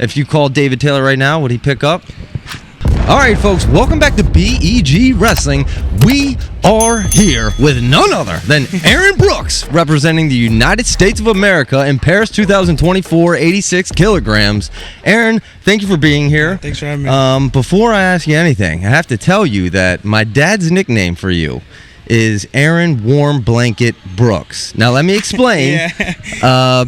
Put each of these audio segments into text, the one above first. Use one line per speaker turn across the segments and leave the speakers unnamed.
If you called David Taylor right now, would he pick up? All right, folks, welcome back to BEG Wrestling. We are here with none other than Aaron Brooks, representing the United States of America in Paris 2024, 86 kilograms. Aaron, thank you for being here.
Thanks for having me.
Before I ask you anything, I have to tell you that my dad's nickname for you is Aaron Warm Blanket Brooks. Now, let me explain,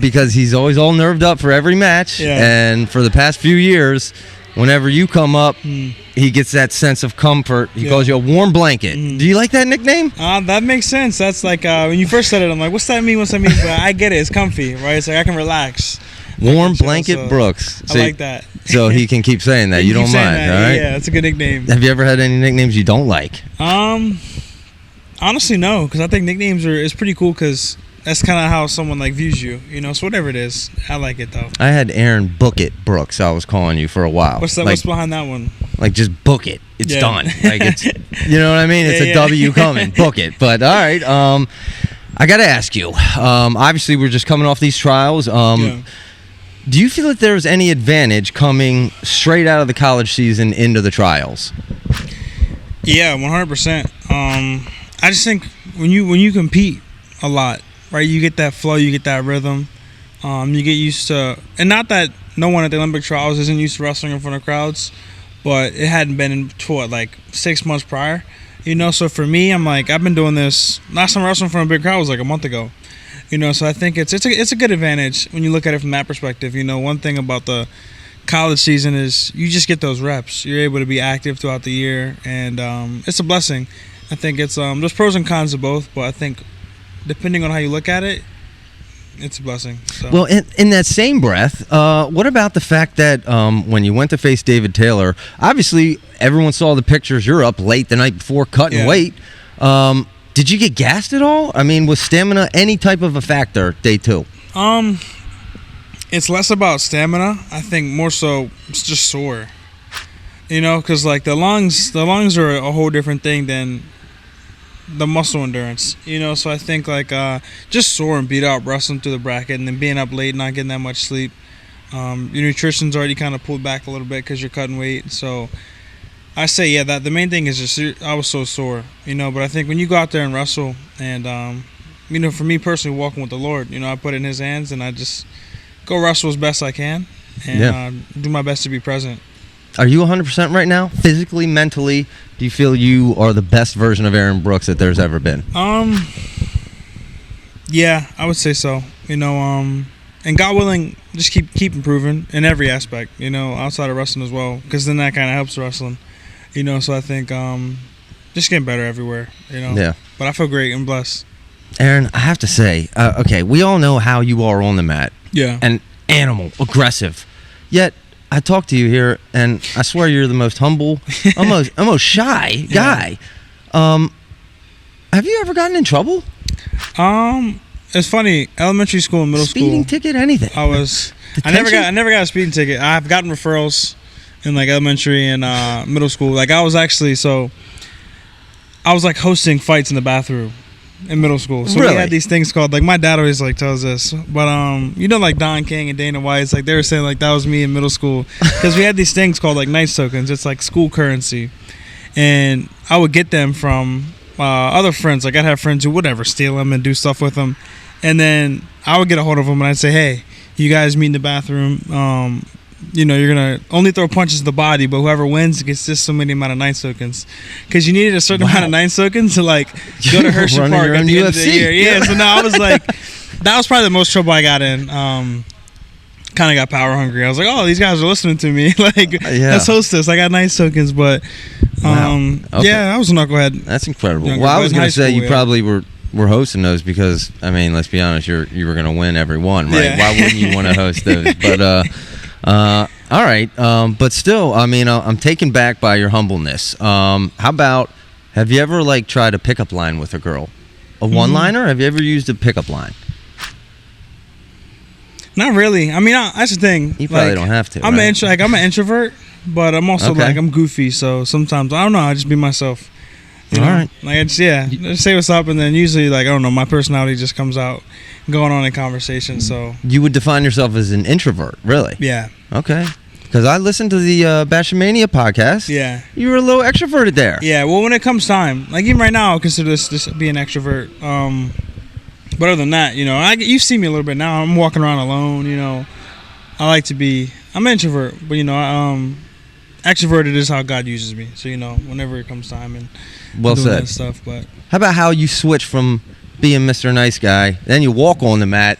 because he's always all nerved up for every match, and for the past few years, whenever you come up, he gets that sense of comfort. He calls you a warm blanket. Do you like that nickname?
That makes sense. That's like when you first said it, I'm like, what's that mean? What's that mean? But I get it. It's comfy, right? It's like I can relax.
Warm Blanket
so
Brooks.
I like that.
So he can keep saying that. You don't mind, all right?
Yeah, that's a good nickname.
Have you ever had any nicknames you don't like?
Honestly, no, because I think nicknames is pretty cool because that's kind of how someone like views you, you know. So whatever it is, I like it though.
I had Aaron Book It Brooks. I was calling you for a while.
What's that? What's behind that one?
Like just book it. It's done. Like it's, you know what I mean? It's a W coming. Book it. But all right. I got to ask you. Obviously, we're just coming off these trials. Do you feel that there's any advantage coming straight out of the college season into the trials?
Yeah, 100%. I just think when you compete a lot, right, you get that flow, you get that rhythm, you get used to, and not that no one at the Olympic trials isn't used to wrestling in front of crowds, but it hadn't been in like 6 months prior, you know. So for me, I'm like, I've been doing this. Last time I wrestled in front of a big crowd was like a month ago, you know. So I think it's a good advantage when you look at it from that perspective. You know, one thing about the college season is you just get those reps. You're able to be active throughout the year, and it's a blessing. I think it's there's pros and cons to both, but I think depending on how you look at it, it's a blessing. So.
Well, in that same breath, what about the fact that when you went to face David Taylor, obviously everyone saw the pictures. You're up late the night before cutting weight. Did you get gassed at all? I mean, was stamina any type of a factor day two?
It's less about stamina. I think more so it's just sore. You know, because like the lungs are a whole different thing than the muscle endurance. You know, so I think like just sore and beat up wrestling through the bracket and then being up late, not getting that much sleep. Your nutrition's already kind of pulled back a little bit because you're cutting weight. So I say, that the main thing is just I was so sore. You know, but I think when you go out there and wrestle and you know, for me personally, walking with the Lord, you know, I put it in His hands and I just go wrestle as best I can and do my best to be present.
Are you 100% right now? Physically, mentally, do you feel you are the best version of Aaron Brooks that there's ever been?
Yeah, I would say so. You know, and God willing, just keep improving in every aspect, you know, outside of wrestling as well, because then that kind of helps wrestling, you know. So I think just getting better everywhere, you know.
Yeah.
But I feel great and blessed.
Aaron, I have to say, okay, we all know how you are on the mat.
Yeah.
An animal, aggressive. Yet I talk to you here, and I swear you're the most humble, almost shy guy. Have you ever gotten in trouble?
It's funny. Elementary school and middle school.
Speeding ticket, anything?
I never got a speeding ticket. I've gotten referrals in like elementary and middle school. Like I was like hosting fights in the bathroom in middle school. So we had these things called, like, my dad always like tells us, but you know, like Don King and Dana White, like they were saying like that was me in middle school because we had these things called like Knights tokens. It's like school currency, and I would get them from other friends. Like I'd have friends who would steal them and do stuff with them, and then I would get a hold of them and I'd say, hey, you guys meet in the bathroom. You know, you're going to only throw punches to the body, but whoever wins gets just so many amount of Knights tokens. Because you needed a certain amount of Knights tokens to, like, go to Hershey Park at the end of the year. Yeah, so now I was like, that was probably the most trouble I got in. Kind of got power hungry. I was like, oh, these guys are listening to me. Like, let's host this. I got Knights tokens, but, I was a knucklehead.
That's incredible. Well, I was going to say you probably were hosting those because, I mean, let's be honest, you were going to win every one, right? Yeah. Why wouldn't you want to host those? But, all right, but still, I mean, I'm taken back by your humbleness. How about, have you ever like tried a pickup line with a girl, a one-liner? Have you ever used a pickup line? Not really. I mean, that's the thing. You probably don't have to.
I'm an introvert, but I'm also like I'm goofy. So sometimes I don't know. I just be myself. You know?
Right.
Like I just say what's up, and then usually like I don't know, my personality just comes out going on in conversation. So
you would define yourself as an introvert, really?
Yeah.
Okay. Because I listened to the Bashmania podcast.
Yeah.
You were a little extroverted there.
Yeah, well, when it comes time, like even right now, I consider this be an extrovert. But other than that, you know, you see me a little bit now. I'm walking around alone, you know. I'm an introvert, but, you know, extroverted is how God uses me. So, you know, whenever it comes time and
well
doing
said.
that stuff. But
how about how you switch from being Mr. Nice Guy, then you walk on the mat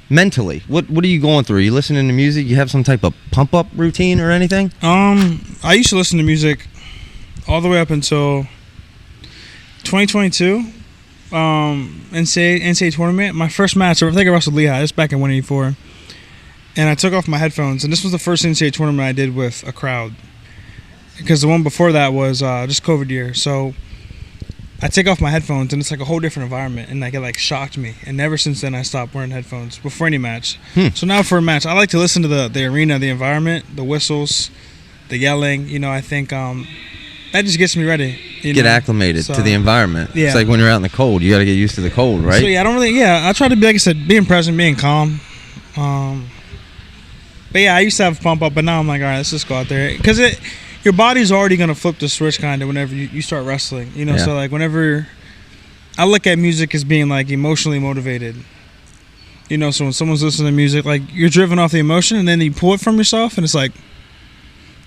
mentally? What are you going through? Are you listening to music? You have some type of pump-up routine or anything?
I used to listen to music all the way up until 2022. NCAA tournament. My first match, I think I wrestled Lehigh. This back in 184. And I took off my headphones. And this was the first NCAA tournament I did with a crowd. Because the one before that was just COVID year. So I take off my headphones and it's like a whole different environment, and like it like shocked me. And ever since then I stopped wearing headphones before any match. So now for a match, I like to listen to the arena, the environment, the whistles, the yelling. You know, I think that just gets me ready.
Get acclimated to the environment.
Yeah.
It's like when you're out in the cold, you got to get used to the cold, right?
So I try to be, like I said, being present, being calm. But yeah, I used to have a pump up, but now I'm like, all right, let's just go out there. Because your body's already going to flip the switch kind of whenever you start wrestling. You know,
Yeah.
so like whenever I look at music as being like emotionally motivated. You know, so when someone's listening to music, like you're driven off the emotion and then you pull it from yourself and it's like,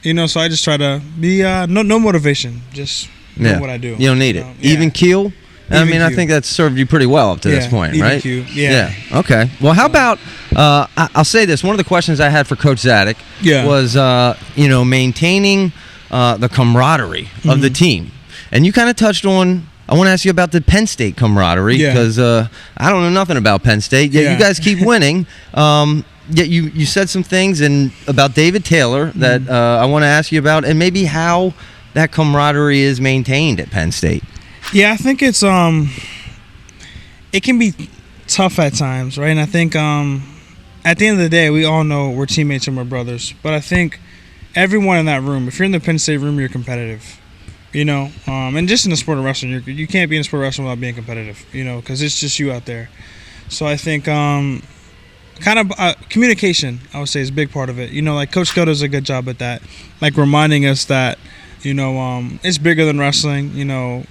you know, so I just try to be, no motivation, just know what I do.
You don't need it. Even keel? I mean, I think that's served you pretty well up to this point, right?
Yeah.
Okay. Well, how about, I'll say this, one of the questions I had for Coach Zadek was, you know, maintaining the camaraderie of the team. And you kind of touched on, I want to ask you about the Penn State camaraderie, because I don't know nothing about Penn State. Yet you guys keep winning. Yet you said some things about David Taylor that I want to ask you about, and maybe how that camaraderie is maintained at Penn State.
Yeah, I think it's it can be tough at times, right? And I think at the end of the day, we all know we're teammates and we're brothers. But I think everyone in that room, if you're in the Penn State room, you're competitive, you know. And just in the sport of wrestling, you can't be in the sport of wrestling without being competitive, you know, because it's just you out there. So I think communication, I would say, is a big part of it. You know, like Coach Gill does a good job at that, like reminding us that, you know, it's bigger than wrestling, you know.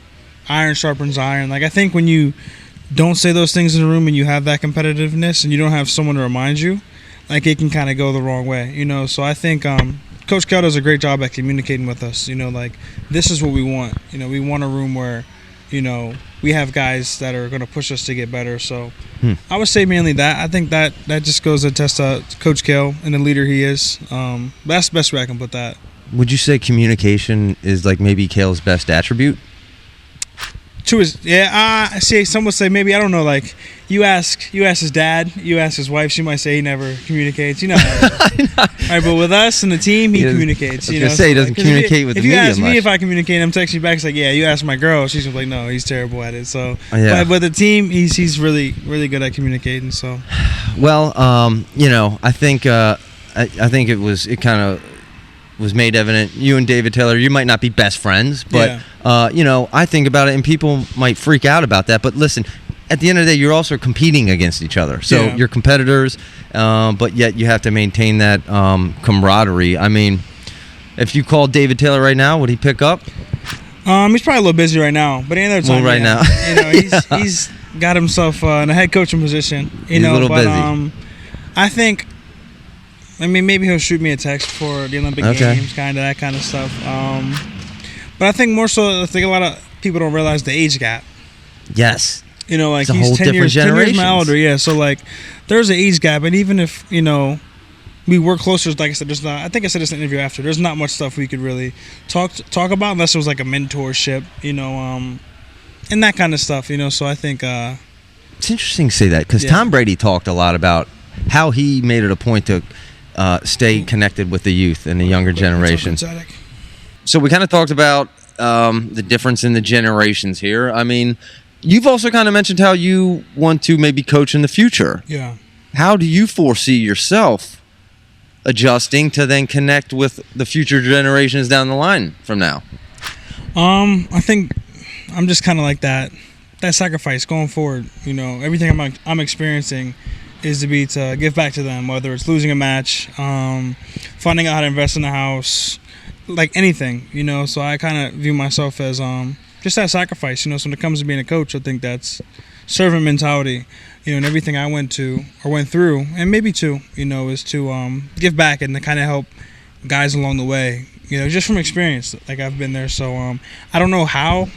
Iron sharpens iron. Like, I think when you don't say those things in the room and you have that competitiveness and you don't have someone to remind you, like, it can kind of go the wrong way, you know. So I think Coach Kell does a great job at communicating with us, you know, like, this is what we want. You know, we want a room where, you know, we have guys that are going to push us to get better. So I would say mainly that. I think that just goes to test Coach Kell and the leader he is. That's the best way I can put that.
Would you say communication is, like, maybe Kale's best attribute?
I see. Some would say maybe, I don't know. Like, you ask his dad, you ask his wife. She might say he never communicates. You know, right? But with us and the team, he communicates. You know,
he doesn't communicate with the media much.
If you ask me if I communicate, I'm texting you back. It's like, yeah. You ask my girl, she's like, no, he's terrible at it. So, but the team, he's really really good at communicating. So,
well, you know, I think it kind of was made evident. You and David Taylor, you might not be best friends, but you know, I think about it, and people might freak out about that. But listen, at the end of the day, you're also competing against each other. So you're competitors, but yet you have to maintain that camaraderie. I mean, if you called David Taylor right now, would he pick up?
He's probably a little busy right now, but any other time,
now,
you know, he's got himself in a head coaching position. You know,
a little busy.
I think. I mean, maybe he'll shoot me a text for the Olympic Games, kind of that kind of stuff. But I think more so, I think a lot of people don't realize the age gap.
Yes.
You know, like,
it's
he's 10 years my older. Yeah, so like, there's an age gap, and even if, you know, we work closer, like I said, there's not. I think I said this in the interview after. There's not much stuff we could really talk about unless it was like a mentorship, you know, and that kind of stuff. You know, so I think
it's interesting to say that, because Tom Brady talked a lot about how he made it a point to stay connected with the youth and the younger generation. So we kind of talked about the difference in the generations here. I mean, you've also kind of mentioned how you want to maybe coach in the future.
Yeah.
How do you foresee yourself adjusting to then connect with the future generations down the line from now?
I think I'm just kind of like that sacrifice going forward. You know, everything I'm experiencing is to give back to them, whether it's losing a match, finding out how to invest in a house, like anything, you know. So I kind of view myself as just that sacrifice, you know. So when it comes to being a coach, I think that's servant mentality, you know, and everything I went through, and maybe too, you know, is to give back and to kind of help guys along the way, you know, just from experience. Like I've been there, so I don't know how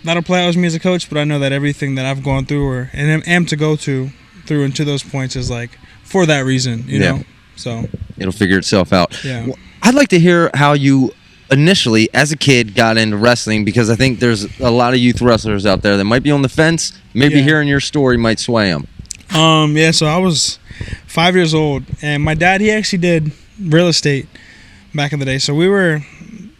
that'll play out as me as a coach, but I know that everything that I've gone through and am to go through and to those points is like for that reason, you know. So
it'll figure itself out.
Yeah.
Well, I'd like to hear how you initially, as a kid, got into wrestling, because I think there's a lot of youth wrestlers out there that might be on the fence. Maybe hearing your story might sway them.
So I was 5 years old, and my dad, he actually did real estate back in the day. So we were,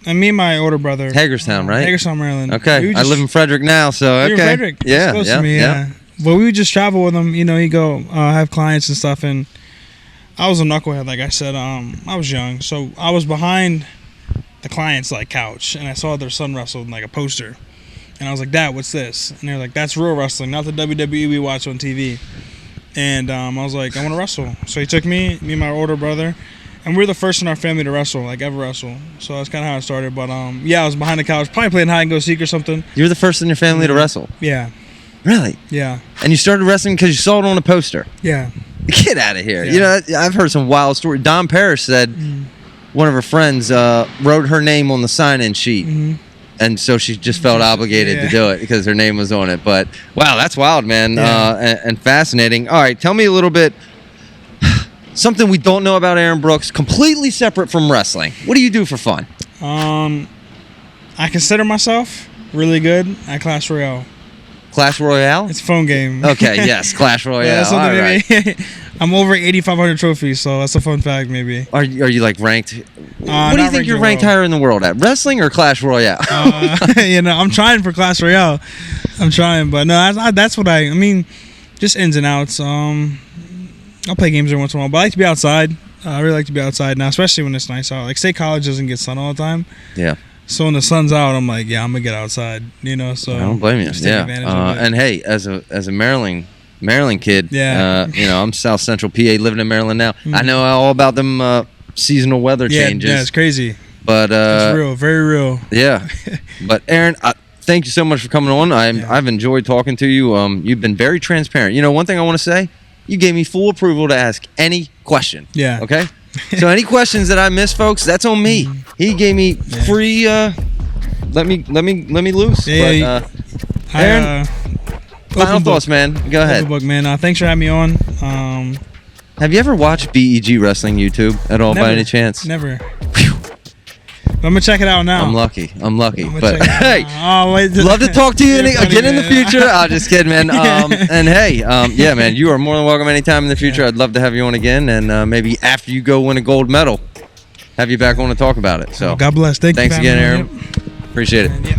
and me and my older brother,
Hagerstown, right?
Hagerstown, Maryland.
Okay, I live in Frederick now, so okay.
You're in Frederick.
Yeah,
close to me, yeah. But we would just travel with him. You know, he'd go have clients and stuff, and I was a knucklehead, like I said. I was young, so I was behind the client's like couch, and I saw their son wrestle in like a poster, and I was like, "Dad, what's this?" And they're like, "That's real wrestling, not the WWE we watch on TV." And I was like, "I want to wrestle." So he took me and my older brother, and we were the first in our family to wrestle, like ever wrestle. So that's kind of how it started. But I was behind the couch, probably playing hide and go seek or something.
You were the first in your family to wrestle?
Yeah.
Really?
Yeah.
And you started wrestling because you saw it on a poster?
Yeah.
Get out of here.
Yeah.
You know, I've heard some wild stories. Dawn Parrish said one of her friends wrote her name on the sign-in sheet. Mm-hmm. And so she just felt obligated to do it because her name was on it. But, wow, that's wild, man, and fascinating. All right, tell me a little bit, something we don't know about Aaron Brooks, completely separate from wrestling. What do you do for fun?
I consider myself really good at Clash Royale.
Clash Royale?
It's a phone game.
Okay, yes, Clash Royale.
Yeah,
all right.
Maybe. I'm over 8,500 trophies, so that's a fun fact, maybe.
Are you like ranked? What do you think you're ranked higher in the world at? Wrestling or Clash Royale?
You know, I'm trying for Clash Royale. I'm trying, but no, that's what I mean, just ins and outs. I'll play games every once in a while, but I like to be outside. I really like to be outside now, especially when it's nice out. Like, State College doesn't get sun all the time.
Yeah.
So when the sun's out, I'm like, I'm gonna get outside, you know. So
I don't blame you. Yeah. And hey, as a Maryland kid, you know, I'm South Central PA, living in Maryland now. Mm-hmm. I know all about them seasonal weather changes.
Yeah, it's crazy.
But
it's real, very real.
Yeah. But Aaron, thank you so much for coming on. I've enjoyed talking to you. You've been very transparent. You know, one thing I want to say, you gave me full approval to ask any question. Yeah. Okay. So any questions that I missed, folks, that's on me. He gave me free. Let me loose.
Yeah.
But, Aaron, final thoughts, man. Go ahead.
Book, man. Thanks for having me on.
Have you ever watched BEG Wrestling YouTube at all, by any chance?
Never. I'm gonna check it out now.
I'm lucky. But hey, love to talk to you again in the future. I'm just kidding, man. And hey, yeah, man, you are more than welcome anytime in the future. I'd love to have you on again, and maybe after you go win a gold medal, have you back on to talk about it. So
God bless.
Thanks again, Aaron. Appreciate it.